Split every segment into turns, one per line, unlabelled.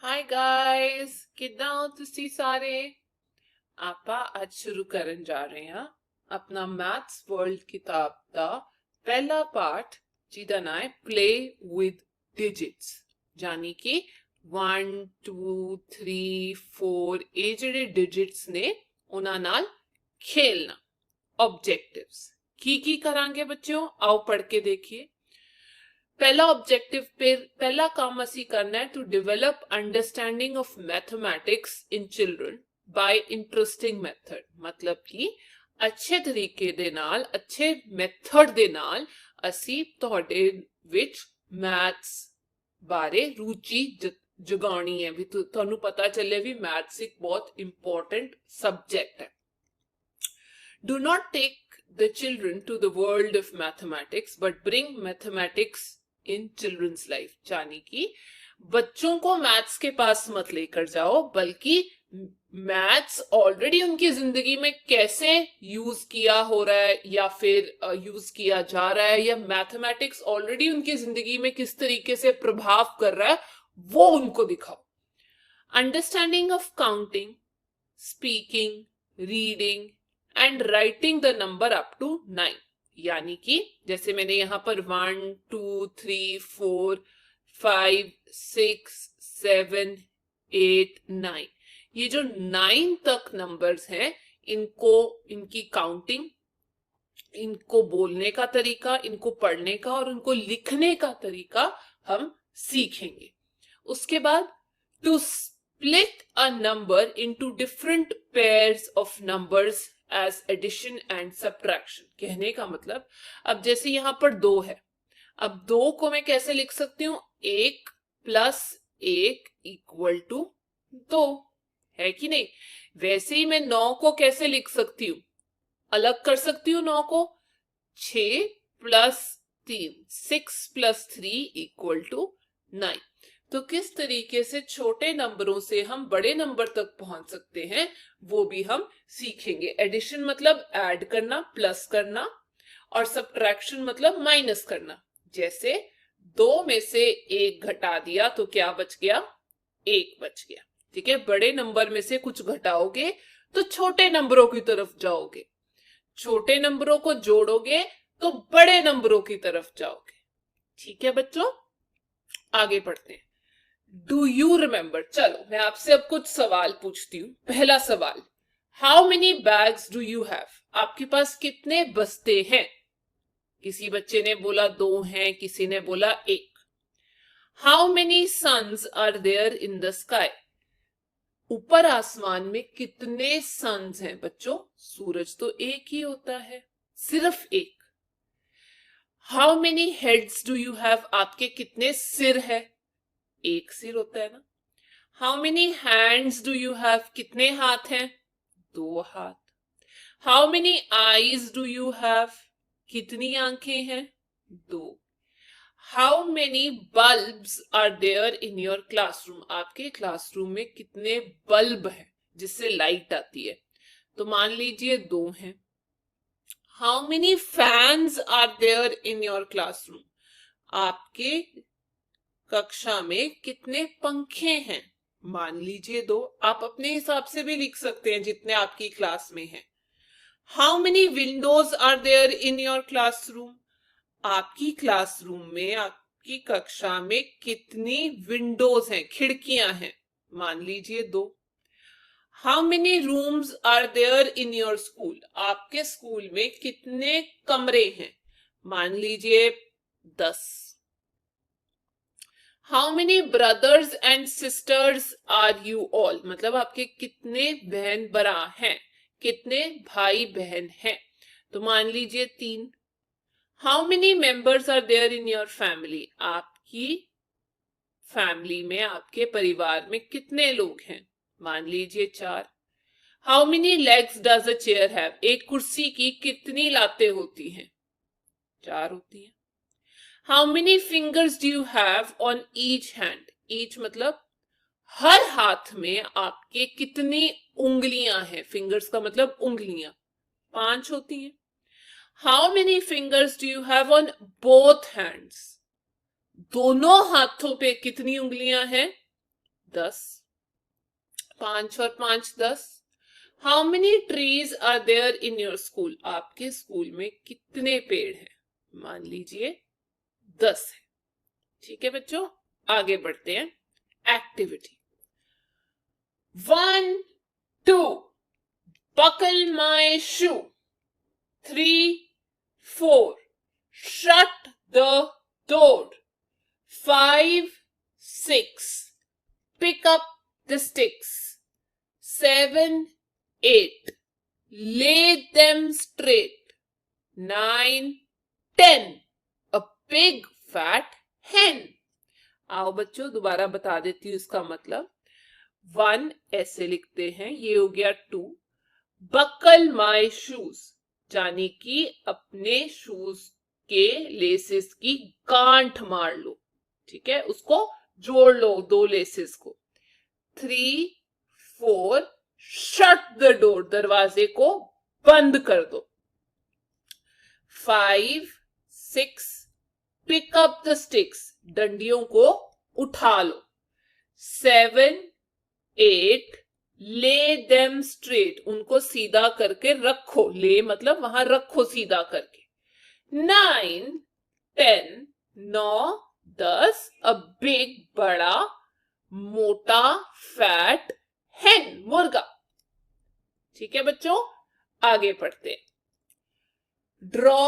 Hi guys, किदां हो ਤੁਸੀਂ ਸਾਰੇ? ਆਪਾਂ ਅੱਜ ਸ਼ੁਰੂ ਕਰਨ ਜਾ ਰਹੇ ਹਾਂ ਆਪਣਾ ਮੈਥਸ ਵਰਲਡ ਕਿਤਾਬ ਦਾ ਪਹਿਲਾ ਪਾਠ, ਜਿਹਦਾ ਨਾਮ ਹੈ ਪਲੇ ਵਿਦ ਡਿਜਿਟਸ। ਯਾਨੀ ਕਿ 1 2 3 4 ਇਹ ਜਿਹੜੇ ਡਿਜਿਟਸ ਨੇ ਉਹਨਾਂ ਨਾਲ ਖੇਲਣਾ। ऑब्जेक्टिव्स की करांगे बच्चों, आओ पढ़ के देखिए। पहला ऑब्जेक्टिव पे पहला काम असी करना है to develop understanding of mathematics in children by interesting method. मतलब कि अच्छे तरीके दे नाल, अच्छे मेथड दे नाल असी तुहाडे विच मैथ्स बारे रुचि जगानी है, भी तुहानू पता चले भी मैथ्स एक बहुत इंपॉर्टेंट सब्जेक्ट है। Do not take the children to the world of mathematics, but bring mathematics in children's life। यानी कि बच्चों को मैथ्स के पास मत लेकर जाओ, बल्कि मैथ्स ऑलरेडी उनकी जिंदगी में कैसे यूज किया हो रहा है या फिर यूज किया जा रहा है, या मैथमेटिक्स ऑलरेडी उनकी जिंदगी में किस तरीके से प्रभाव कर रहा है, वो उनको दिखाओ। Understanding of counting, speaking, reading and writing the number up to 9। यानी कि जैसे मैंने यहां पर 1 2 3 4 5 6 7 8 9, ये जो 9 तक नंबर्स हैं, इनको, इनकी काउंटिंग, इनको बोलने का तरीका, इनको पढ़ने का और इनको लिखने का तरीका हम सीखेंगे। उसके बाद to split a number into different pairs of numbers as addition and subtraction. कहने का मतलब, अब जैसे यहां पर 2 है, अब 2 को मैं कैसे लिख सकती हूं? 1 प्लस 1 इक्वल टू 2, है कि नहीं? वैसे ही मैं 9 को कैसे लिख सकती हूं? अलग कर सकती हूँ 9 को। 6 प्लस 3, 6 प्लस 3 इक्वल टू 9। तो किस तरीके से छोटे नंबरों से हम बड़े नंबर तक पहुंच सकते हैं, वो भी हम सीखेंगे। एडिशन मतलब ऐड करना, प्लस करना, और सब्ट्रैक्शन मतलब माइनस करना। जैसे 2 में से 1 घटा दिया तो क्या बच गया? 1 बच गया। ठीक है, बड़े नंबर में से कुछ घटाओगे तो छोटे नंबरों की तरफ जाओगे, छोटे नंबरों को जोड़ोगे तो बड़े नंबरों की तरफ जाओगे। ठीक है बच्चों, आगे पढ़ते हैं। Do you remember? चलो मैं आपसे अब कुछ सवाल पूछती हूँ। पहला सवाल, how many bags do you have? आपके पास कितने बस्ते हैं? किसी बच्चे ने बोला 2 हैं, किसी ने बोला 1। How many suns are there in the sky? ऊपर आसमान में कितने सन्स हैं बच्चों? सूरज तो एक ही होता है, सिर्फ एक। How many heads do you have? आपके कितने सिर है? एक सिर होता है ना। How many hands do you have? कितने हाथ हैं? 2 हाथ। How many eyes do you have? कितनी आंखें हैं? 2। How many bulbs are there in your classroom? आपके क्लासरूम में कितने बल्ब हैं जिससे लाइट आती है? तो मान लीजिए 2 हैं। How many fans are there in your classroom? आपके कक्षा में कितने पंखे हैं? मान लीजिए 2। आप अपने हिसाब से भी लिख सकते हैं जितने आपकी क्लास में हैं। How many windows are there in your classroom? आपकी क्लासरूम में, आपकी कक्षा में कितनी विंडोज हैं, खिड़कियां हैं? मान लीजिए 2। How many rooms are there in your school? आपके स्कूल में कितने कमरे हैं? मान लीजिए 10। How many brothers and sisters are you all? मतलब आपके कितने बहन भरा हैं, कितने भाई बहन हैं? तो मान लीजिए 3। How many members are there in your family? आपकी फैमिली में, आपके परिवार में कितने लोग हैं? मान लीजिए 4। How many legs does a chair have? एक कुर्सी की कितनी लातें होती हैं? 4 होती हैं। How many fingers do you have on each hand? Each मतलब हर हाथ में आपके कितनी उंगलियां हैं? फिंगर्स का मतलब उंगलियां, 5 होती हैं। How many fingers do you have on both hands? दोनों हाथों पे कितनी उंगलियां हैं? 10, 5 और 5 10। How many trees are there in your school? आपके स्कूल में कितने पेड़ हैं? मान लीजिए 10 है। ठीक है बच्चों, आगे बढ़ते हैं। Activity 1 2 buckle my shoe, 3 4 shut the door, 5 6 pick up the sticks, 7 8 lay them straight, 9 10 a big fat hen। आओ बच्चों दोबारा बता देती हूँ इसका मतलब। 1 ऐसे लिखते हैं, ये हो गया 2। बकल माई शूज यानी कि अपने शूज के लेसेस की गांठ मार लो। ठीक है, उसको जोड़ लो, 2 लेसेस को। 3 4 शट द डोर, दरवाजे को बंद कर दो। 5 6 पिक अप द स्टिक्स, डंडियों को उठा लो। 7 8 ले देम स्ट्रेट, उनको सीधा करके रखो। ले मतलब वहां रखो सीधा करके। 9 10 9 10 अ बिग बड़ा मोटा फैट हेन, मुर्गा। ठीक है बच्चों, आगे पढ़ते हैं। Draw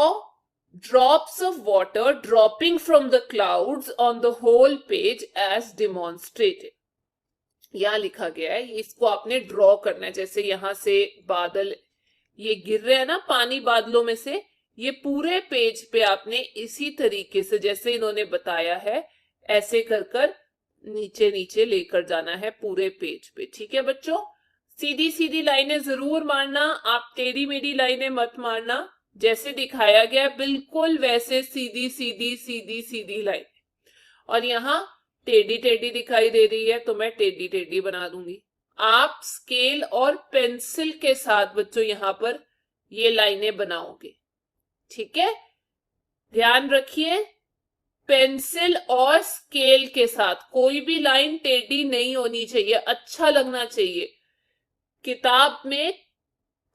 drops of water dropping from the clouds on the whole page as demonstrated। यहां लिखा गया है, इसको आपने ड्रॉ करना है। जैसे यहां से बादल ये गिर रहे हैं ना पानी बादलों में से, ये पूरे पेज पे आपने इसी तरीके से जैसे इन्होंने बताया है ऐसे कर कर नीचे नीचे लेकर जाना है पूरे पेज पे। ठीक है बच्चों, सीधी सीधी लाइनें जरूर मारना, आप टेढ़ी मेढ़ी लाइनें मत मारना। जैसे दिखाया गया बिल्कुल वैसे सीधी सीधी सीधी सीधी लाइन। और यहाँ टेढ़ी टेढ़ी दिखाई दे रही है तो मैं टेढ़ी टेढ़ी बना दूंगी। आप स्केल और पेंसिल के साथ बच्चों यहाँ पर ये लाइनें बनाओगे। ठीक है, ध्यान रखिए, पेंसिल और स्केल के साथ कोई भी लाइन टेढ़ी नहीं होनी चाहिए, अच्छा लगना चाहिए। किताब में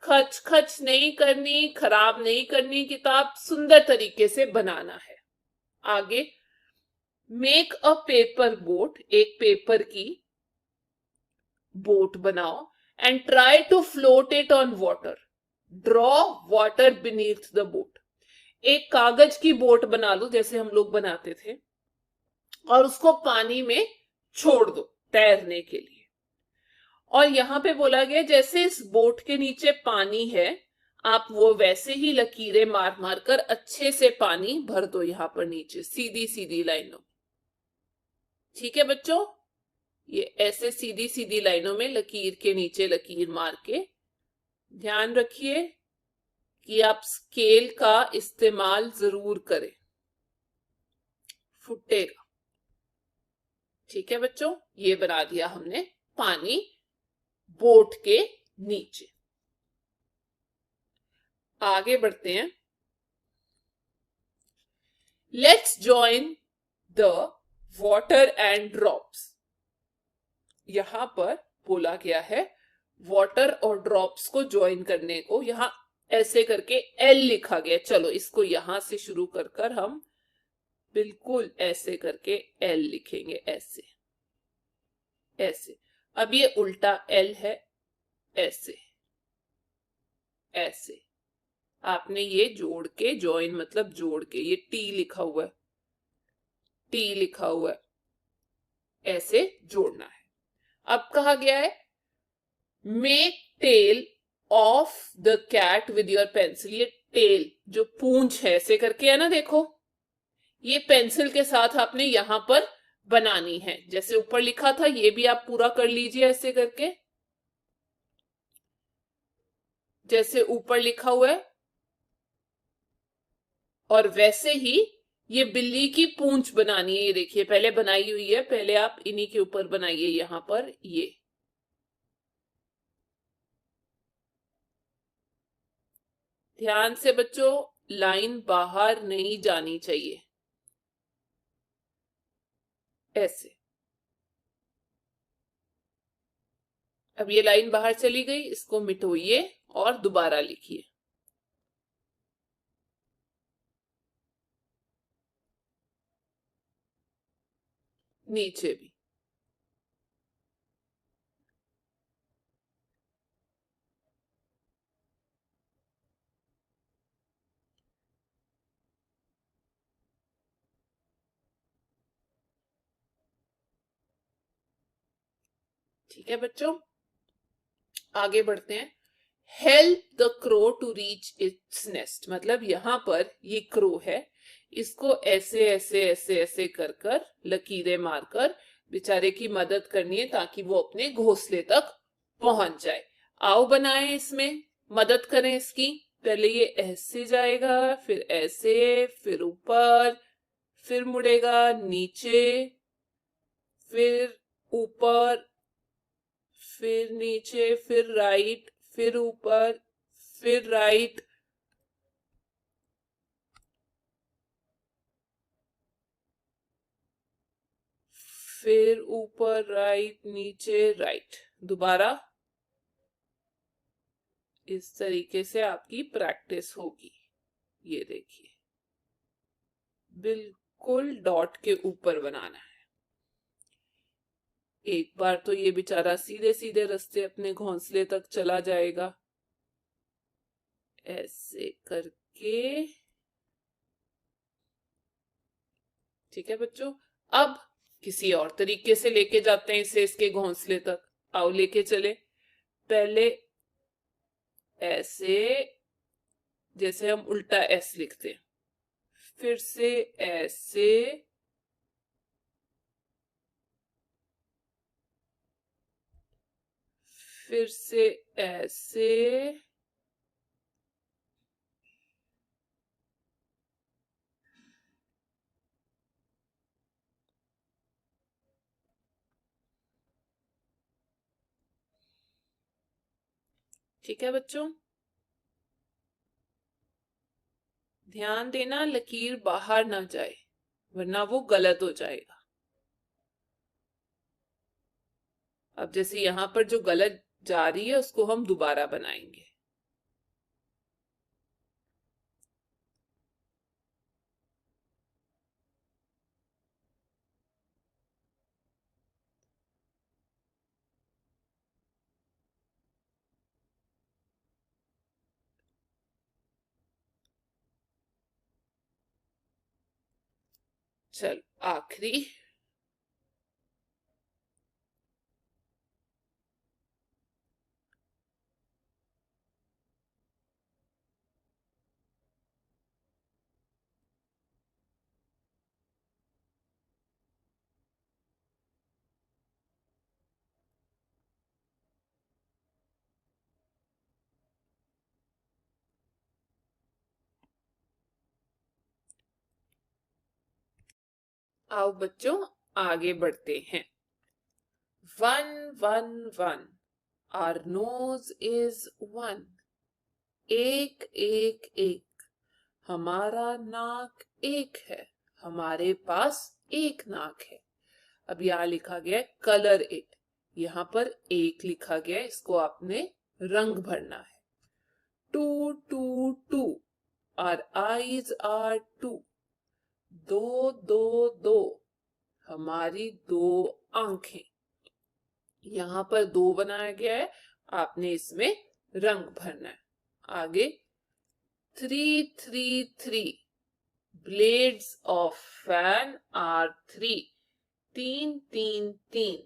खच खच नहीं करनी, खराब नहीं करनी, किताब सुंदर तरीके से बनाना है। आगे, मेक अ पेपर बोट, एक पेपर की बोट बनाओ। And try to float it on water, draw water beneath the boat. एक कागज की बोट बना लो जैसे हम लोग बनाते थे, और उसको पानी में छोड़ दो तैरने के लिए। और यहां पे बोला गया जैसे इस बोट के नीचे पानी है, आप वो वैसे ही लकीरें मार मार कर अच्छे से पानी भर दो यहां पर नीचे सीधी सीधी लाइनों। ठीक है बच्चों, ये ऐसे सीधी सीधी लाइनों में लकीर के नीचे लकीर मार के। ध्यान रखिए कि आप स्केल का इस्तेमाल जरूर करें, फुटेगा। ठीक है बच्चों, ये बना दिया हमने पानी बोट के नीचे। आगे बढ़ते हैं। Let's join the water and drops. यहां पर बोला गया है वाटर और ड्रॉप्स को ज्वाइन करने को, यहां ऐसे करके एल लिखा गया। चलो इसको यहां से शुरू कर कर हम बिल्कुल ऐसे करके एल लिखेंगे, ऐसे ऐसे। अब ये उल्टा एल है, ऐसे ऐसे। आपने ये जोड़ के, ज्वाइन मतलब जोड़ के, ये टी लिखा हुआ है, टी लिखा हुआ है, ऐसे जोड़ना है। अब कहा गया है make tail of the cat with your pencil. ये टेल जो पूंछ है ऐसे करके है ना, देखो ये पेंसिल के साथ आपने यहां पर बनानी है। जैसे ऊपर लिखा था ये भी आप पूरा कर लीजिए ऐसे करके, जैसे ऊपर लिखा हुआ है। और वैसे ही ये बिल्ली की पूंछ बनानी है, ये देखिए पहले बनाई हुई है, पहले आप इन्हीं के ऊपर बनाइए यहां पर ये। ध्यान से बच्चों, लाइन बाहर नहीं जानी चाहिए, ऐसे। अब ये लाइन बाहर चली गई, इसको मिटाइए और दोबारा लिखिए। नीचे भी। ठीक है बच्चों, आगे बढ़ते हैं। Help the crow to reach its nest, मतलब यहाँ पर ये क्रो है, इसको ऐसे ऐसे ऐसे ऐसे कर कर लकीरें मारकर बेचारे की मदद करनी है ताकि वो अपने घोंसले तक पहुंच जाए। आओ बनाएं, इसमें मदद करें इसकी। पहले ये ऐसे जाएगा, फिर ऐसे, फिर ऊपर, फिर मुड़ेगा नीचे, फिर ऊपर, फिर नीचे, फिर राइट, फिर ऊपर, फिर राइट, फिर ऊपर, राइट, नीचे, राइट। दोबारा इस तरीके से आपकी प्रैक्टिस होगी। ये देखिए, बिल्कुल डॉट के ऊपर बनाना है। एक बार तो ये बेचारा सीधे सीधे रास्ते अपने घोंसले तक चला जाएगा, ऐसे करके। ठीक है बच्चों, अब किसी और तरीके से लेके जाते हैं इसे इसके घोंसले तक। आओ लेके चले। पहले ऐसे, जैसे हम उल्टा एस लिखते हैं, फिर से ऐसे, फिर से ऐसे, ठीक है बच्चों, ध्यान देना लकीर बाहर ना जाए वरना वो गलत हो जाएगा। अब जैसे यहां पर जो गलत जा रही है उसको हम दोबारा बनाएंगे। चल आखिरी। आओ बच्चों आगे बढ़ते हैं। 1 1 1, आवर नोज इज 1। एक एक एक, हमारा नाक एक है, हमारे पास एक नाक है। अब यहाँ लिखा गया है कलर इट, यहाँ पर एक लिखा गया है, इसको आपने रंग भरना है। 2 2 2, आवर आईज आर 2। 2 2 2, हमारी दो आंखें। यहाँ पर दो बनाया गया है, आपने इसमें रंग भरना है। आगे 3 3 3, ब्लेड्स ऑफ फैन आर 3। 3 3 3,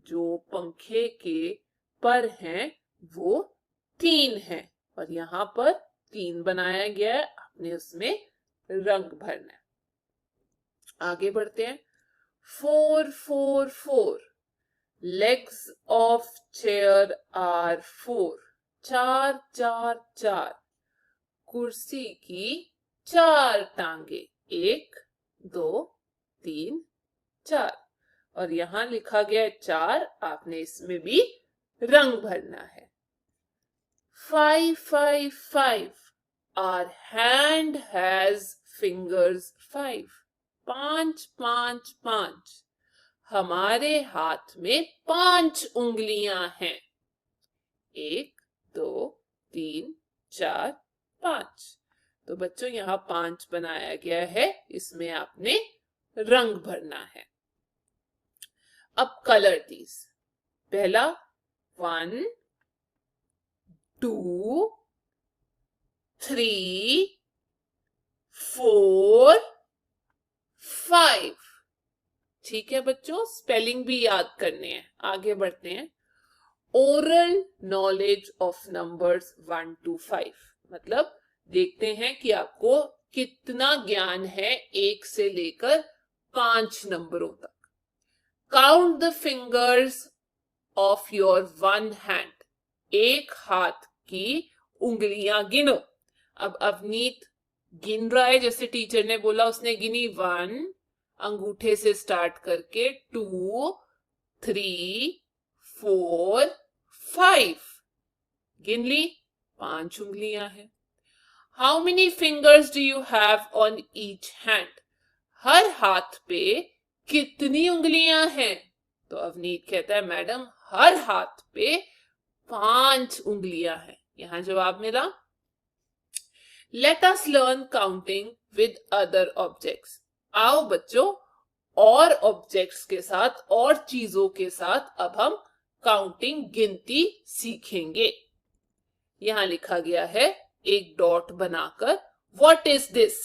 जो पंखे के पर हैं वो 3 हैं, और यहाँ पर 3 बनाया गया है, आपने उसमें रंग भरना है। आगे बढ़ते हैं। 4 4 4, legs of chair are 4। 4 4 4, कुर्सी की 4 टांगे। 1 2 3 4, और यहाँ लिखा गया है 4, आपने इसमें भी रंग भरना है। 5 5 5, our hand has fingers 5। 5 5 5, हमारे हाथ में 5 उंगलियां हैं। 1 2 3 4 5। तो बच्चों यहाँ 5 बनाया गया है, इसमें आपने रंग भरना है। अब कलर दीज। पहला 1 2 3 4 5। ठीक है बच्चों, स्पेलिंग भी याद करने हैं। आगे बढ़ते हैं। Oral knowledge of numbers 1 to 5, मतलब देखते हैं कि आपको कितना ज्ञान है 1 से लेकर 5 नंबरों तक। Count the fingers of your one hand, एक हाथ की उंगलियां गिनो। अब अवनीत गिन रहा है, जैसे टीचर ने बोला उसने गिनी 1 अंगूठे से स्टार्ट करके 2 3 4 5, गिन ली, 5 उंगलियां हैं। How many fingers do you have on each hand, हर हाथ पे कितनी उंगलियां हैं? तो अवनीत कहता है मैडम हर हाथ पे 5 उंगलियां हैं। यहां जवाब मिला। Let us learn counting with other objects, आओ बच्चों और ऑब्जेक्ट्स के साथ और चीजों के साथ अब हम काउंटिंग गिनती सीखेंगे। यहां लिखा गया है एक डॉट बनाकर, व्हाट इज दिस?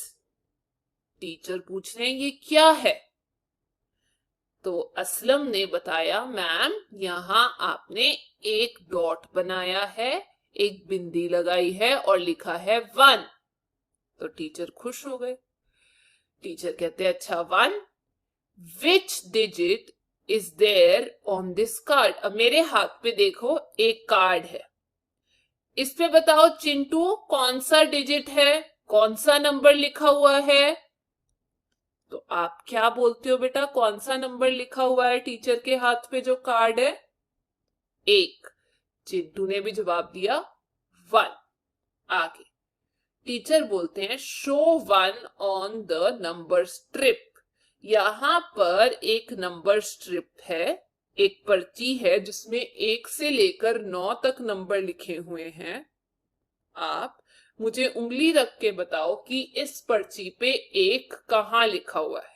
टीचर पूछ रहे हैं ये क्या है? तो असलम ने बताया मैम यहां आपने एक डॉट बनाया है, एक बिंदी लगाई है और लिखा है 1। तो टीचर खुश हो गए। टीचर कहते हैं अच्छा 1, which digit is there on this card? अब मेरे हाथ पे देखो एक कार्ड है, इस पे बताओ चिंटू कौन सा डिजिट है, कौन सा नंबर लिखा हुआ है? तो आप क्या बोलते हो बेटा, कौन सा नंबर लिखा हुआ है टीचर के हाथ पे जो कार्ड है? 1। चिंटू ने भी जवाब दिया 1। आगे टीचर बोलते हैं show 1 on the number strip, यहां पर एक नंबर स्ट्रिप है, एक पर्ची है जिसमें 1 से लेकर 9 तक नंबर लिखे हुए हैं। आप मुझे उंगली रख के बताओ कि इस पर्ची पे 1 कहां लिखा हुआ है?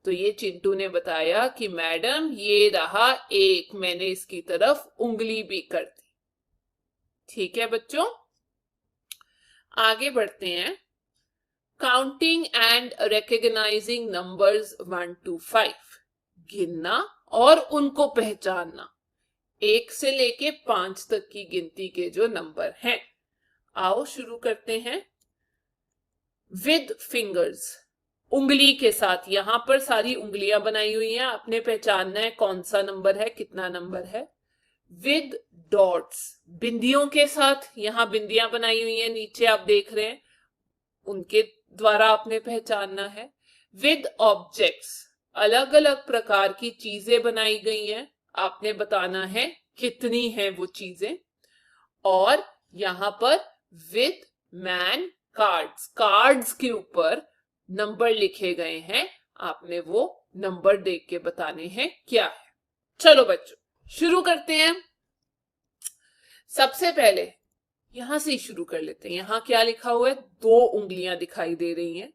तो ये चिंटू ने बताया कि मैडम ये रहा 1, मैंने इसकी तरफ उंगली भी कर दी। ठीक है बच्चों, आगे बढ़ते हैं। Counting and recognising numbers 1 to 5, गिनना और उनको पहचानना, 1 से लेके 5 तक की गिनती के जो नंबर हैं। आओ शुरू करते हैं। विद फिंगर्स, उंगली के साथ, यहां पर सारी उंगलियां बनाई हुई हैं, आपने पहचानना है कौन सा नंबर है, कितना नंबर है। विद डॉट्स, बिंदियों के साथ, यहां बिंदियां बनाई हुई हैं नीचे आप देख रहे हैं, उनके द्वारा आपने पहचानना है। विद ऑब्जेक्ट्स, अलग अलग प्रकार की चीजें बनाई गई हैं, आपने बताना है कितनी है वो चीजें। और यहां पर विद मैन कार्ड्स, कार्ड्स के ऊपर नंबर लिखे गए हैं, आपने वो नंबर देख के बताने हैं क्या है। चलो बच्चों शुरू करते हैं। सबसे पहले यहां से ही शुरू कर लेते हैं। यहां क्या लिखा हुआ है? 2 उंगलियां दिखाई दे रही हैं,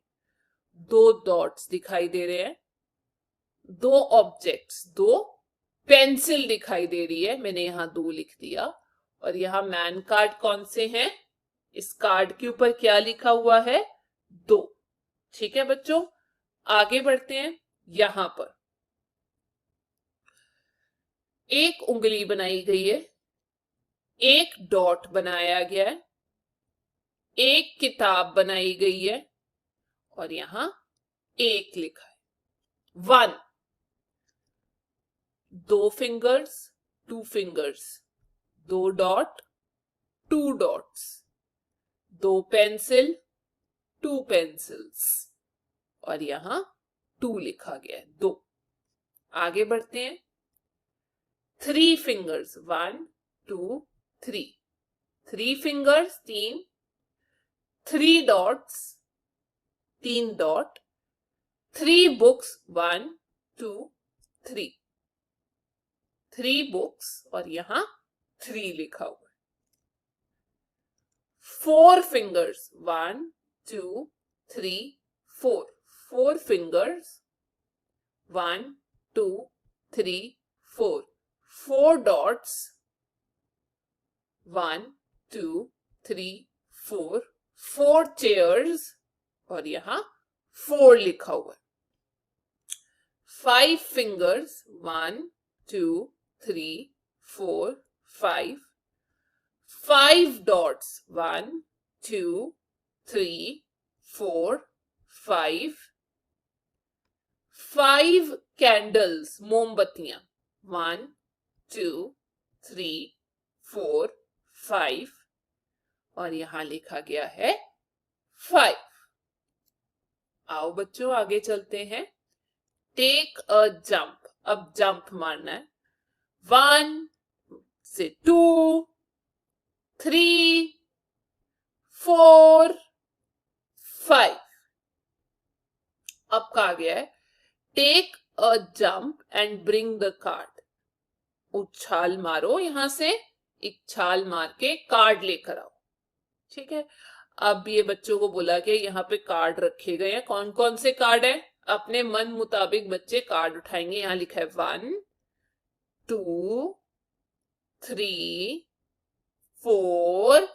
2 डॉट्स दिखाई दे रहे हैं, 2 ऑब्जेक्ट्स, 2 पेंसिल दिखाई दे रही है, मैंने यहां 2 लिख दिया। और यहां मैन कार्ड कौन से हैं? इस कार्ड के ऊपर क्या लिखा हुआ है? 2। ठीक है बच्चों, आगे बढ़ते हैं। यहां पर एक उंगली बनाई गई है, एक डॉट बनाया गया है, एक किताब बनाई गई है और यहां 1 लिखा है। 1, 2 fingers, 2 fingers, 2 dot, 2 dots, 2 pencil, 2 pencils और यहां 2 लिखा गया है, 2। आगे बढ़ते हैं। 3 fingers, 1 2 3, 3 fingers, 3, 3 dots, 3 dot, 3 books, 1 2 3, 3 books और यहां 3 लिखा हुआ है। 4 fingers. 1, 2, 3, 4. 4 fingers. 1, 2, 3, 4. 4 dots. 1, 2, 3, 4. 4 chairs. और यहां 4 लिखा हुआ है. 5 fingers. 1, 2, 3, 4, 5. 5 dots. 1, 2, 3, 4, 5. 5 candles. मोमबत्तियां. 1, 2, 3, 4, 5. और यहां लिखा गया है 5. आओ बच्चों आगे चलते हैं. Take a jump. अब जंप मारना है. 1 से 2, 3, 4, 5. अब कहा गया है take a jump and bring the card. उछाल मारो, यहां से एक छाल मार के कार्ड लेकर आओ. ठीक है. अब ये बच्चों को बोला कि यहाँ पे कार्ड रखे गए हैं. कौन कौन से कार्ड है? अपने मन मुताबिक बच्चे कार्ड उठाएंगे. यहाँ लिखा है 1, 2, 3, 4,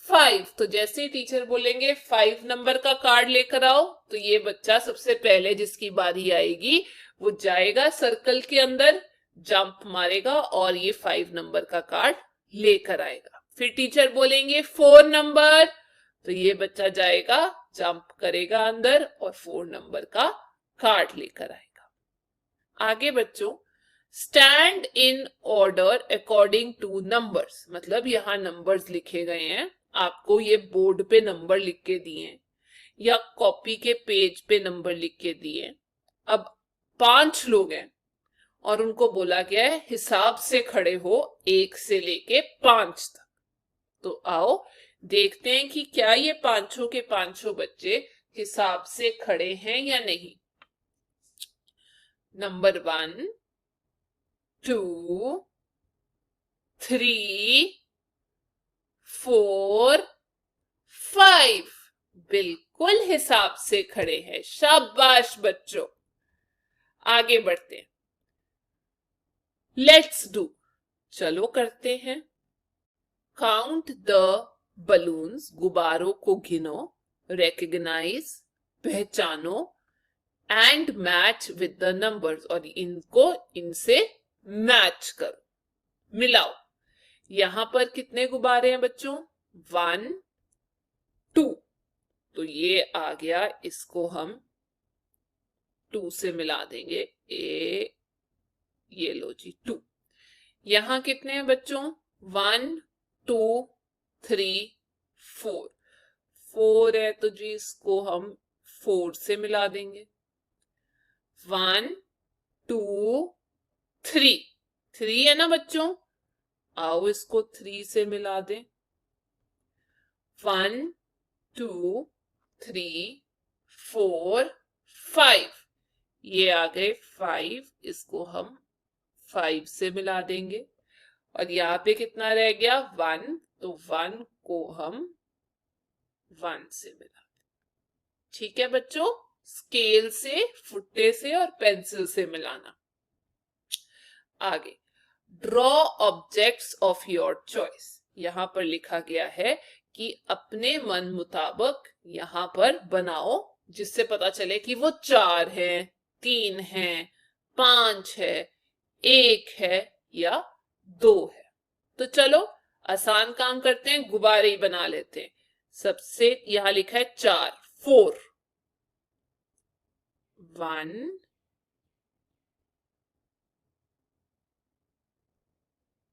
5. तो जैसे ही टीचर बोलेंगे 5 नंबर का कार्ड लेकर आओ, तो ये बच्चा सबसे पहले जिसकी बारी आएगी वो जाएगा सर्कल के अंदर, जंप मारेगा और ये 5 नंबर का कार्ड लेकर आएगा. फिर टीचर बोलेंगे 4 नंबर, तो ये बच्चा जाएगा, जंप करेगा अंदर और 4 नंबर का कार्ड लेकर आएगा. आगे बच्चों, stand in order according two numbers. मतलब यहाँ नंबर्स लिखे गए हैं, आपको ये बोर्ड पे नंबर लिख के दिए या कॉपी के पेज पे नंबर लिख के दिए. अब 5 लोग हैं और उनको बोला गया है हिसाब से खड़े हो 1 से लेके 5 तक. तो आओ देखते हैं कि क्या ये पांचों के पांचों बच्चे हिसाब से खड़े हैं या नहीं. नंबर 1, 2, 3, 4, 5. बिल्कुल हिसाब से खड़े हैं. शाबाश बच्चों. आगे बढ़ते हैं. Let's do. चलो करते हैं. Count the balloons. गुब्बारों को गिनो. रेकग्नाइज. पहचानो. And match with the numbers. और इनको इनसे मैच करो, मिलाओ. यहां पर कितने गुब्बारे हैं बच्चों? 1, 2. तो ये आ गया, इसको हम 2 से मिला देंगे. ये लो जी 2. यहां कितने हैं बच्चों? 1, 2, 3, 4. 4 है तो जी इसको हम 4 से मिला देंगे. 1, 2, 3. 3 है ना बच्चों? आओ इसको 3 से मिला दें. 1, 2, 3, 4, 5. ये आ गए 5. इसको हम 5 से मिला देंगे. और यहाँ पे कितना रह गया? 1. तो 1 को हम 1 से मिला दें. ठीक है बच्चों. स्केल से, फुट्टे से और पेंसिल से मिलाना. आगे, draw objects of your choice. यहां पर लिखा गया है कि अपने मन मुताबिक यहां पर बनाओ, जिससे पता चले कि वो 4 है, 3 है, 5 है, 1 है या 2 है. तो चलो आसान काम करते हैं, गुब्बारे ही बना लेते हैं. सबसे यहां लिखा है 4. 4. 1,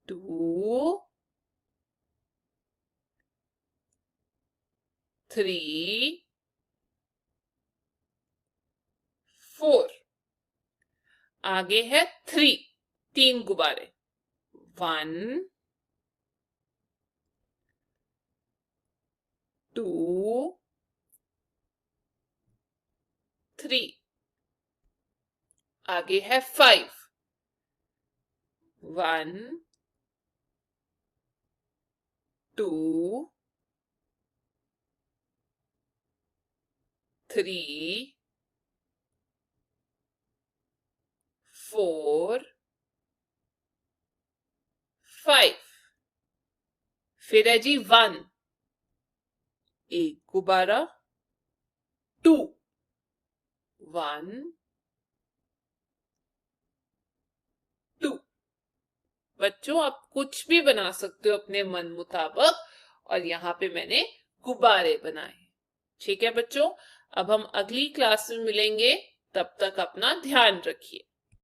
2, 3, 4. आगे है 3. 3 गुब्बारे. 1, 2, 3. आगे है 5. 1, 2, 3 4 5। फिर है जी 1, एक गुब्बारा, 2 1 2। बच्चों आप कुछ भी बना सकते हो अपने मन मुताबिक, और यहाँ पे मैंने गुब्बारे बनाए। ठीक है बच्चों, अब हम अगली क्लास में मिलेंगे, तब तक अपना ध्यान रखिए।